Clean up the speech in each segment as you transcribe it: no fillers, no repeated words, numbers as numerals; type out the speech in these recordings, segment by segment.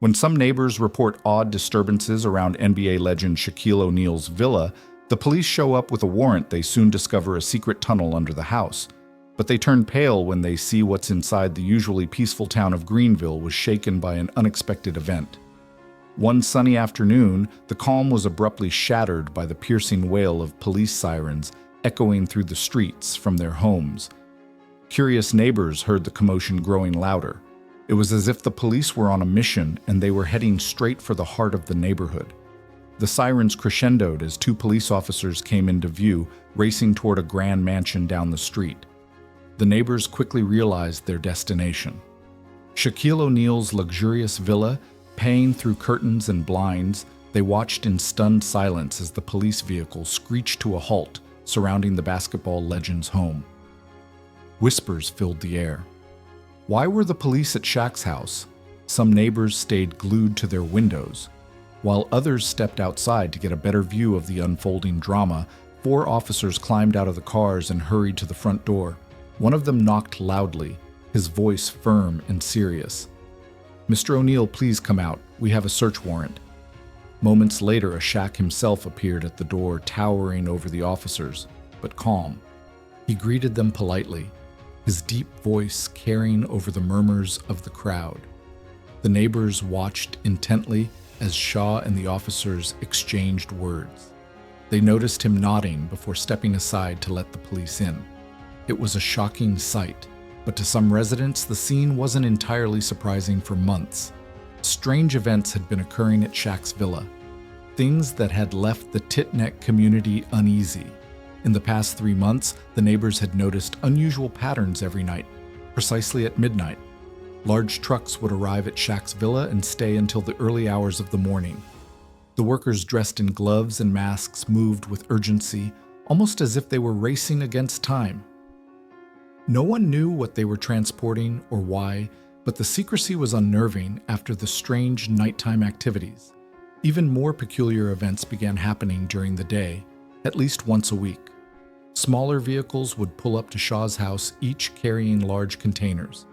When some neighbors report odd disturbances around NBA legend Shaquille O'Neal's villa, the police show up with a warrant. They soon discover a secret tunnel under the house. But they turn pale when they see what's inside. The usually peaceful town of Greenville was shaken by an unexpected event. One sunny afternoon, the calm was abruptly shattered by the piercing wail of police sirens echoing through the streets from their homes. Curious neighbors heard the commotion growing louder. It was as if the police were on a mission and they were heading straight for the heart of the neighborhood. The sirens crescendoed as two police officers came into view, racing toward a grand mansion down the street. The neighbors quickly realized their destination. Shaquille O'Neal's luxurious villa, paying through curtains and blinds, they watched in stunned silence as the police vehicle screeched to a halt, surrounding the basketball legend's home. Whispers filled the air. Why were the police at Shaq's house? Some neighbors stayed glued to their windows. While others stepped outside to get a better view of the unfolding drama, 4 officers climbed out of the cars and hurried to the front door. One of them knocked loudly, his voice firm and serious. "Mr. O'Neal, please come out. We have a search warrant." Moments later, a Shaq himself appeared at the door, towering over the officers, but calm. He greeted them politely, his deep voice carrying over the murmurs of the crowd. The neighbors watched intently as Shaw and the officers exchanged words. They noticed him nodding before stepping aside to let the police in. It was a shocking sight, but to some residents, the scene wasn't entirely surprising for months. Strange events had been occurring at Shaq's villa, things that had left the Titneck community uneasy. In the past 3 months, the neighbors had noticed unusual patterns every night, precisely at midnight. Large trucks would arrive at Shaq's villa and stay until the early hours of the morning. The workers dressed in gloves and masks moved with urgency, almost as if they were racing against time. No one knew what they were transporting or why, but the secrecy was unnerving after the strange nighttime activities. Even more peculiar events began happening during the day, at least once a week. Smaller vehicles would pull up to Shaw's house, each carrying large containers.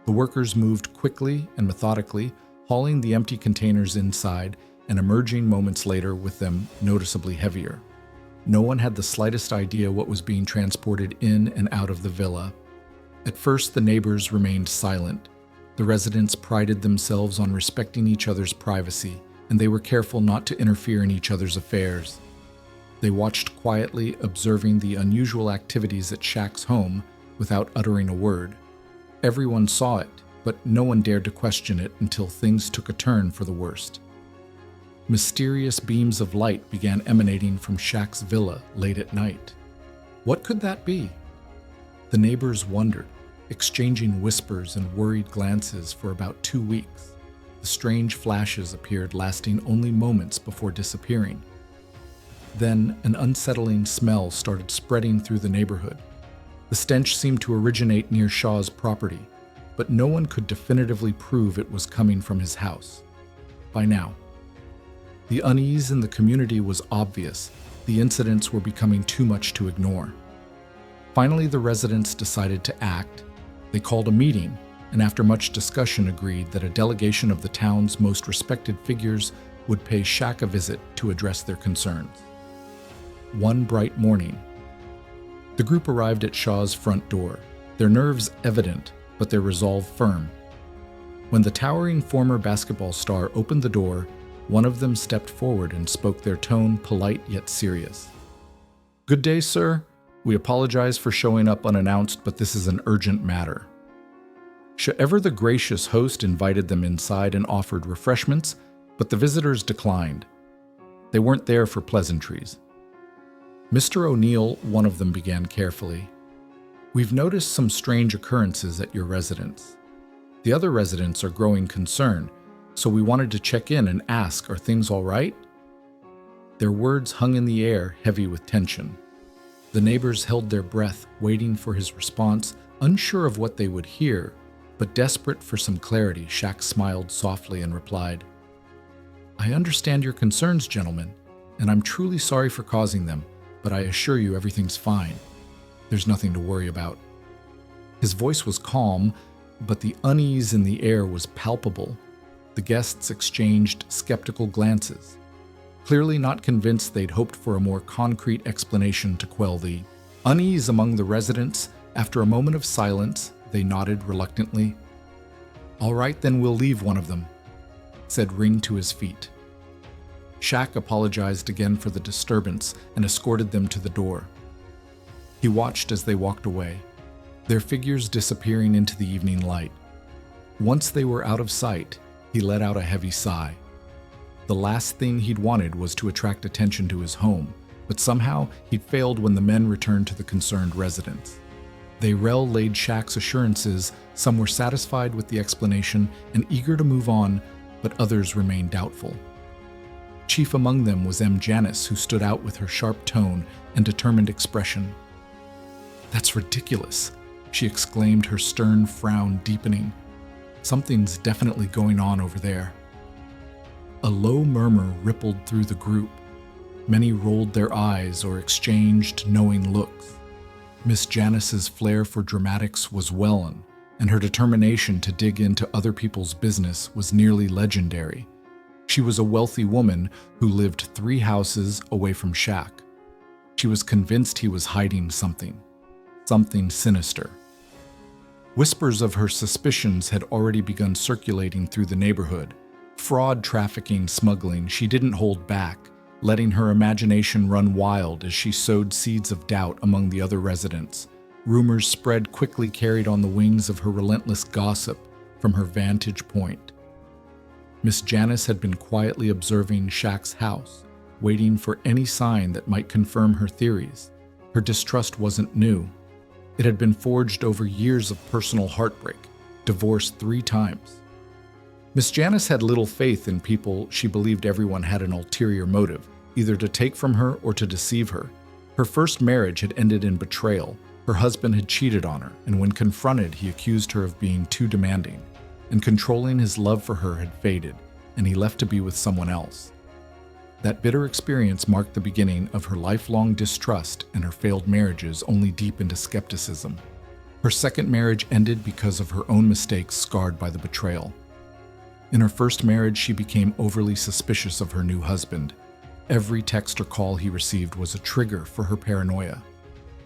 The workers moved quickly and methodically, hauling the empty containers inside and emerging moments later with them noticeably heavier. No one had the slightest idea what was being transported in and out of the villa. At first, the neighbors remained silent. The residents prided themselves on respecting each other's privacy, and they were careful not to interfere in each other's affairs. They watched quietly, observing the unusual activities at Shaq's home without uttering a word. Everyone saw it, but no one dared to question it until things took a turn for the worst. Mysterious beams of light began emanating from Shaq's villa late at night. What could that be? The neighbors wondered, exchanging whispers and worried glances for about 2 weeks. The strange flashes appeared, lasting only moments before disappearing. Then an unsettling smell started spreading through the neighborhood. The stench seemed to originate near Shaw's property, but no one could definitively prove it was coming from his house. By now, the unease in the community was obvious. The incidents were becoming too much to ignore. Finally, the residents decided to act. They called a meeting, and after much discussion agreed that a delegation of the town's most respected figures would pay Shaq a visit to address their concerns. One bright morning, the group arrived at Shaw's front door, their nerves evident, but their resolve firm. When the towering former basketball star opened the door, one of them stepped forward and spoke, their tone polite yet serious. "Good day, sir. We apologize for showing up unannounced, but this is an urgent matter." Ever the gracious host invited them inside and offered refreshments, but the visitors declined. They weren't there for pleasantries. "Mr. O'Neal," one of them began carefully, "we've noticed some strange occurrences at your residence. The other residents are growing concerned, so we wanted to check in and ask, are things all right?" Their words hung in the air, heavy with tension. The neighbors held their breath, waiting for his response, unsure of what they would hear, but desperate for some clarity. Shaq smiled softly and replied, "I understand your concerns, gentlemen, and I'm truly sorry for causing them, but I assure you everything's fine. There's nothing to worry about." His voice was calm, but the unease in the air was palpable. The guests exchanged skeptical glances, clearly not convinced they'd hoped for a more concrete explanation to quell the unease among the residents. After a moment of silence, they nodded reluctantly. "All right, then we'll leave one of them," said Ring to his feet. Shaq apologized again for the disturbance and escorted them to the door. He watched as they walked away, their figures disappearing into the evening light. Once they were out of sight, he let out a heavy sigh. The last thing he'd wanted was to attract attention to his home, but somehow he'd failed when the men returned to the concerned residence. They relayed Shaq's assurances. Some were satisfied with the explanation and eager to move on, but others remained doubtful. Chief among them was Janice, who stood out with her sharp tone and determined expression. "That's ridiculous," she exclaimed, her stern frown deepening. "Something's definitely going on over there." A low murmur rippled through the group. Many rolled their eyes or exchanged knowing looks. Miss Janice's flair for dramatics was well-known, and her determination to dig into other people's business was nearly legendary. She was a wealthy woman who lived 3 houses away from Shaq. She was convinced he was hiding something sinister. Whispers of her suspicions had already begun circulating through the neighborhood. Fraud, trafficking, smuggling, she didn't hold back, letting her imagination run wild as she sowed seeds of doubt among the other residents. Rumors spread quickly, carried on the wings of her relentless gossip from her vantage point. Miss Janice had been quietly observing Shaq's house, waiting for any sign that might confirm her theories. Her distrust wasn't new. It had been forged over years of personal heartbreak, divorced 3 times. Miss Janice had little faith in people. She believed everyone had an ulterior motive, either to take from her or to deceive her. Her first marriage had ended in betrayal. Her husband had cheated on her, and when confronted, he accused her of being too demanding. And controlling, his love for her had faded, and he left to be with someone else. That bitter experience marked the beginning of her lifelong distrust, and her failed marriages only deepened skepticism. Her second marriage ended because of her own mistakes, scarred by the betrayal. In her first marriage, she became overly suspicious of her new husband. Every text or call he received was a trigger for her paranoia.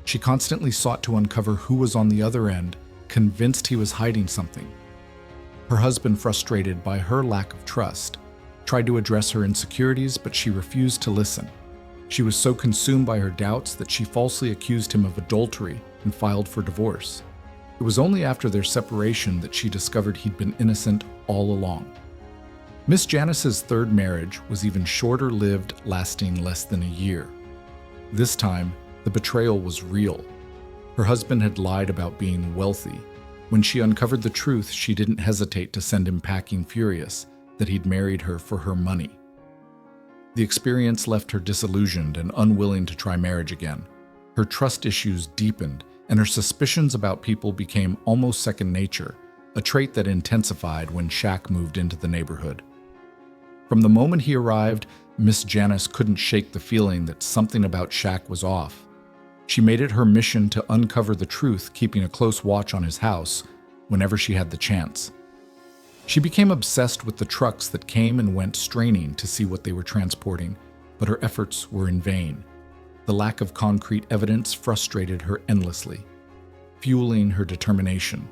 She constantly sought to uncover who was on the other end, convinced he was hiding something. Her husband, frustrated by her lack of trust, tried to address her insecurities, but she refused to listen. She was so consumed by her doubts that she falsely accused him of adultery and filed for divorce. It was only after their separation that she discovered he'd been innocent all along. Miss Janice's third marriage was even shorter-lived, lasting less than a year. This time, the betrayal was real. Her husband had lied about being wealthy. When she uncovered the truth, she didn't hesitate to send him packing, furious that he'd married her for her money. The experience left her disillusioned and unwilling to try marriage again. Her trust issues deepened, and her suspicions about people became almost second nature, a trait that intensified when Shaq moved into the neighborhood. From the moment he arrived, Miss Janice couldn't shake the feeling that something about Shaq was off. She made it her mission to uncover the truth, keeping a close watch on his house whenever she had the chance. She became obsessed with the trucks that came and went, straining to see what they were transporting, but her efforts were in vain. The lack of concrete evidence frustrated her endlessly, fueling her determination.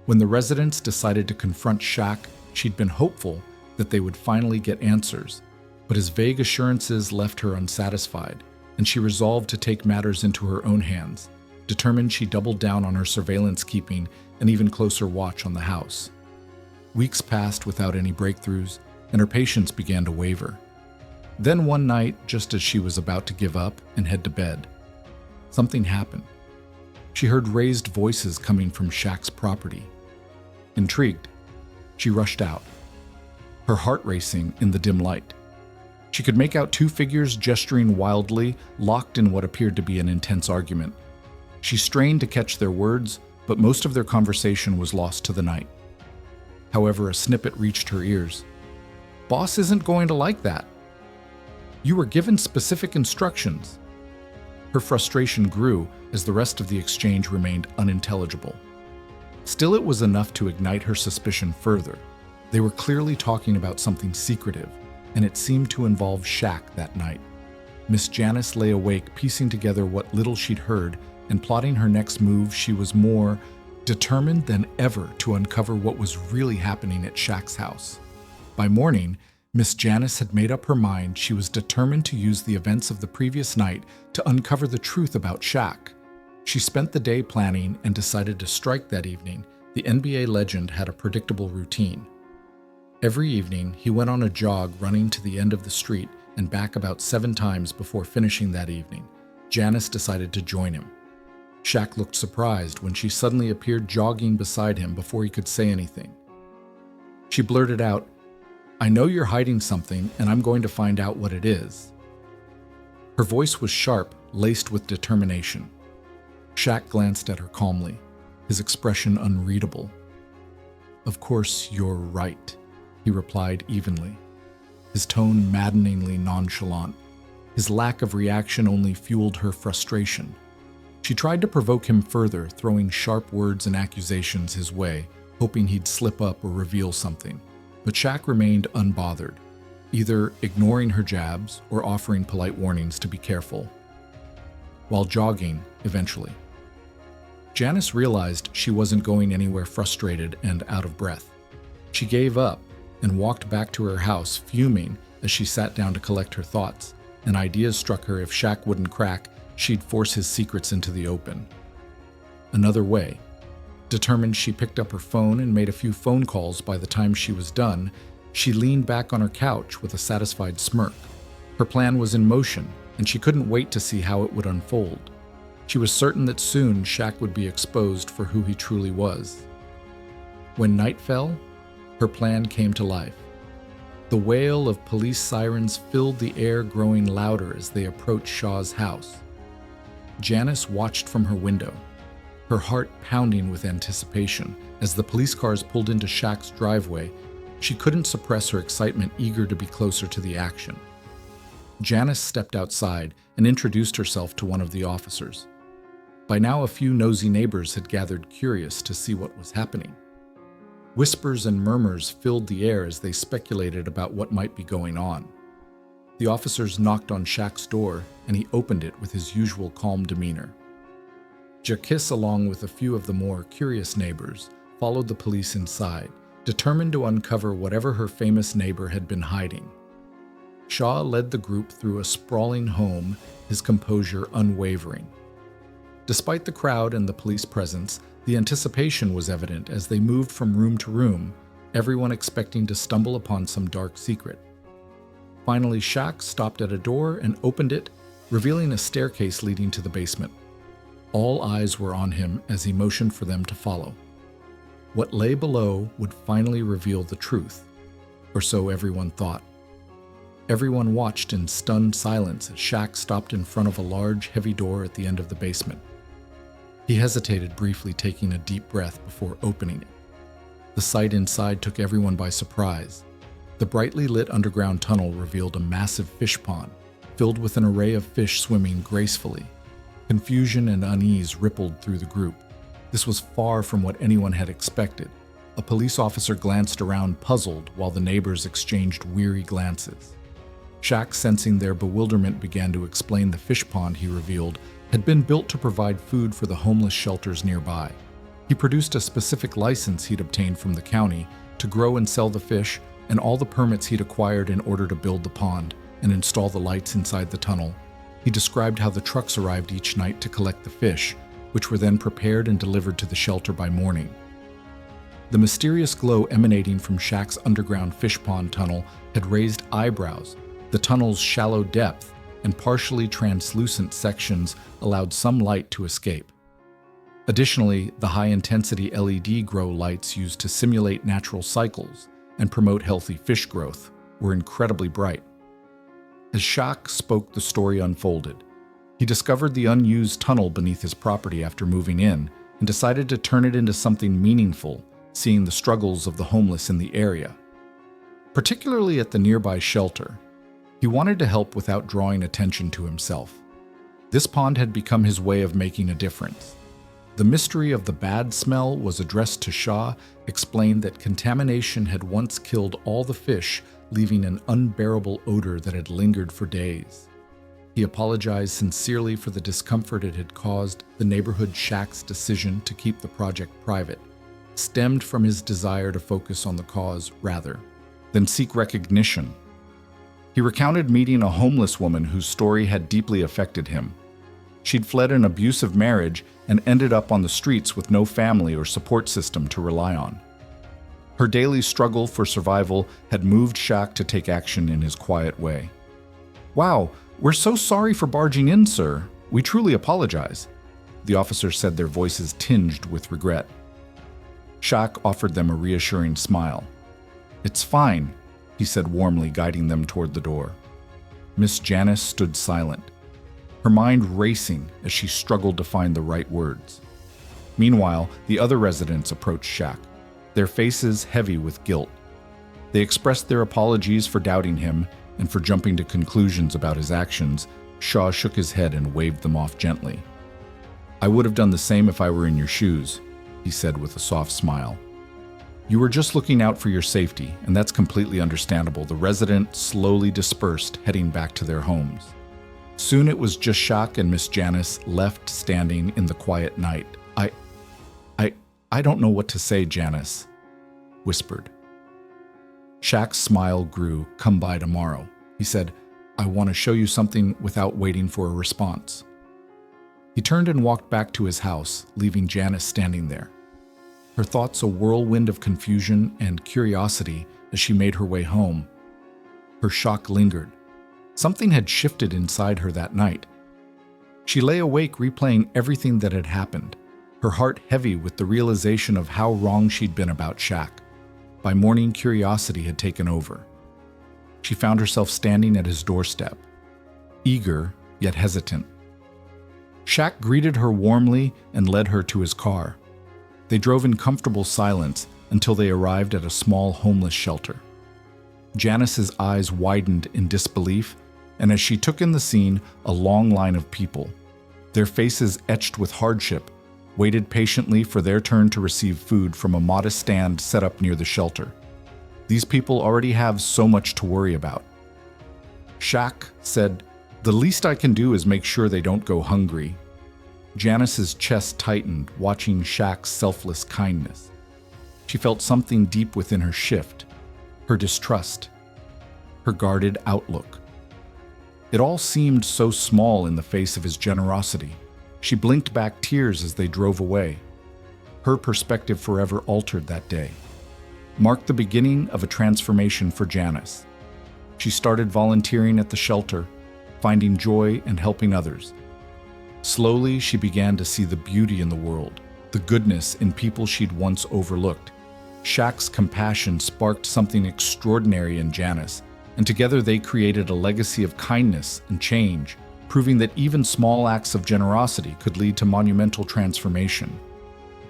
When the residents decided to confront Shaq, she'd been hopeful that they would finally get answers, but his vague assurances left her unsatisfied, and she resolved to take matters into her own hands. Determined, she doubled down on her surveillance, keeping an even closer watch on the house. Weeks passed without any breakthroughs, and her patience began to waver. Then one night, just as she was about to give up and head to bed, something happened. She heard raised voices coming from Shaq's property. Intrigued, she rushed out, her heart racing in the dim light. She could make out 2 figures gesturing wildly, locked in what appeared to be an intense argument. She strained to catch their words, but most of their conversation was lost to the night. However, a snippet reached her ears. "Boss isn't going to like that. You were given specific instructions." Her frustration grew as the rest of the exchange remained unintelligible. Still, it was enough to ignite her suspicion further. They were clearly talking about something secretive, and it seemed to involve Shaq that night. Miss Janice lay awake, piecing together what little she'd heard and plotting her next move. She was more determined than ever to uncover what was really happening at Shaq's house. By morning, Miss Janice had made up her mind. She was determined to use the events of the previous night to uncover the truth about Shaq. She spent the day planning and decided to strike that evening. The NBA legend had a predictable routine. Every evening, he went on a jog, running to the end of the street and back about 7 times before finishing that evening. Janice decided to join him. Shaq looked surprised when she suddenly appeared jogging beside him before he could say anything. She blurted out, "I know you're hiding something, and I'm going to find out what it is." Her voice was sharp, laced with determination. Shaq glanced at her calmly, his expression unreadable. "Of course you're right," he replied evenly, his tone maddeningly nonchalant. His lack of reaction only fueled her frustration. She tried to provoke him further, throwing sharp words and accusations his way, hoping he'd slip up or reveal something. But Shaq remained unbothered, either ignoring her jabs or offering polite warnings to be careful. While jogging, eventually, Janice realized she wasn't going anywhere, frustrated and out of breath. She gave up and walked back to her house, fuming as she sat down to collect her thoughts. An idea struck her: if Shaq wouldn't crack, she'd force his secrets into the open. Another way. Determined, she picked up her phone and made a few phone calls. By the time she was done, she leaned back on her couch with a satisfied smirk. Her plan was in motion, and she couldn't wait to see how it would unfold. She was certain that soon Shaq would be exposed for who he truly was. When night fell, her plan came to life. The wail of police sirens filled the air, growing louder as they approached Shaw's house. Janice watched from her window, her heart pounding with anticipation. As the police cars pulled into Shaq's driveway, she couldn't suppress her excitement, eager to be closer to the action. Janice stepped outside and introduced herself to one of the officers. By now, a few nosy neighbors had gathered, curious to see what was happening. Whispers and murmurs filled the air as they speculated about what might be going on. The officers knocked on Shaq's door, and he opened it with his usual calm demeanor. Jacques, along with a few of the more curious neighbors, followed the police inside, determined to uncover whatever her famous neighbor had been hiding. Shaw led the group through a sprawling home, his composure unwavering. Despite the crowd and the police presence, the anticipation was evident as they moved from room to room, everyone expecting to stumble upon some dark secret. Finally, Shaq stopped at a door and opened it, revealing a staircase leading to the basement. All eyes were on him as he motioned for them to follow. What lay below would finally reveal the truth, or so everyone thought. Everyone watched in stunned silence as Shaq stopped in front of a large, heavy door at the end of the basement. He hesitated briefly, taking a deep breath before opening it. The sight inside took everyone by surprise. The brightly lit underground tunnel revealed a massive fish pond, filled with an array of fish swimming gracefully. Confusion and unease rippled through the group. This was far from what anyone had expected. A police officer glanced around, puzzled, while the neighbors exchanged weary glances. Shaq, sensing their bewilderment, began to explain. The fish pond, he revealed, had been built to provide food for the homeless shelters nearby. He produced a specific license he'd obtained from the county to grow and sell the fish, and all the permits he'd acquired in order to build the pond and install the lights inside the tunnel. He described how the trucks arrived each night to collect the fish, which were then prepared and delivered to the shelter by morning. The mysterious glow emanating from Shaq's underground fish pond tunnel had raised eyebrows. The tunnel's shallow depth and partially translucent sections allowed some light to escape. Additionally, the high-intensity LED grow lights used to simulate natural cycles and promote healthy fish growth were incredibly bright. As Shaq spoke, the story unfolded. He discovered the unused tunnel beneath his property after moving in and decided to turn it into something meaningful, seeing the struggles of the homeless in the area. Particularly at the nearby shelter, he wanted to help without drawing attention to himself. This pond had become his way of making a difference. The mystery of the bad smell was addressed to Shaw, explained that contamination had once killed all the fish, leaving an unbearable odor that had lingered for days. He apologized sincerely for the discomfort it had caused. The neighborhood Shaq's decision to keep the project private stemmed from his desire to focus on the cause rather than seek recognition. He recounted meeting a homeless woman whose story had deeply affected him. She'd fled an abusive marriage and ended up on the streets with no family or support system to rely on. Her daily struggle for survival had moved Shaq to take action in his quiet way. "Wow, we're so sorry for barging in, sir. We truly apologize," the officers said, their voices tinged with regret. Shaq offered them a reassuring smile. "It's fine," he said warmly, guiding them toward the door. Miss Janice stood silent, her mind racing as she struggled to find the right words. Meanwhile, the other residents approached Shaq, their faces heavy with guilt. They expressed their apologies for doubting him and for jumping to conclusions about his actions. Shaw shook his head and waved them off gently. "I would have done the same if I were in your shoes," he said with a soft smile. "You were just looking out for your safety, and that's completely understandable." The residents slowly dispersed, heading back to their homes. Soon it was just Shaq and Miss Janice left standing in the quiet night. I don't know what to say," Janice whispered. Shaq's smile grew. "Come by tomorrow," he said. "I want to show you something," without waiting for a response. He turned and walked back to his house, leaving Janice standing there, her thoughts a whirlwind of confusion and curiosity as she made her way home. Her shock lingered. Something had shifted inside her that night. She lay awake replaying everything that had happened, her heart heavy with the realization of how wrong she'd been about Shaq. By morning, curiosity had taken over. She found herself standing at his doorstep, eager yet hesitant. Shaq greeted her warmly and led her to his car. They drove in comfortable silence until they arrived at a small homeless shelter. Janice's eyes widened in disbelief, and as she took in the scene, a long line of people, their faces etched with hardship, waited patiently for their turn to receive food from a modest stand set up near the shelter. These people already have so much to worry about. Shaq said, "The least I can do is make sure they don't go hungry." Janice's chest tightened, watching Shaq's selfless kindness. She felt something deep within her shift, her distrust, her guarded outlook. It all seemed so small in the face of his generosity. She blinked back tears as they drove away. Her perspective forever altered that day, marked the beginning of a transformation for Janice. She started volunteering at the shelter, finding joy and helping others. Slowly, she began to see the beauty in the world, the goodness in people she'd once overlooked. Shaq's compassion sparked something extraordinary in Janice, and together they created a legacy of kindness and change, proving that even small acts of generosity could lead to monumental transformation.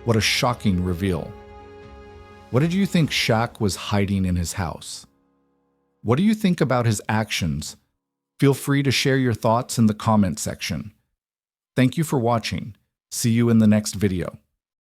What a shocking reveal. What did you think Shaq was hiding in his house? What do you think about his actions? Feel free to share your thoughts in the comment section. Thank you for watching. See you in the next video.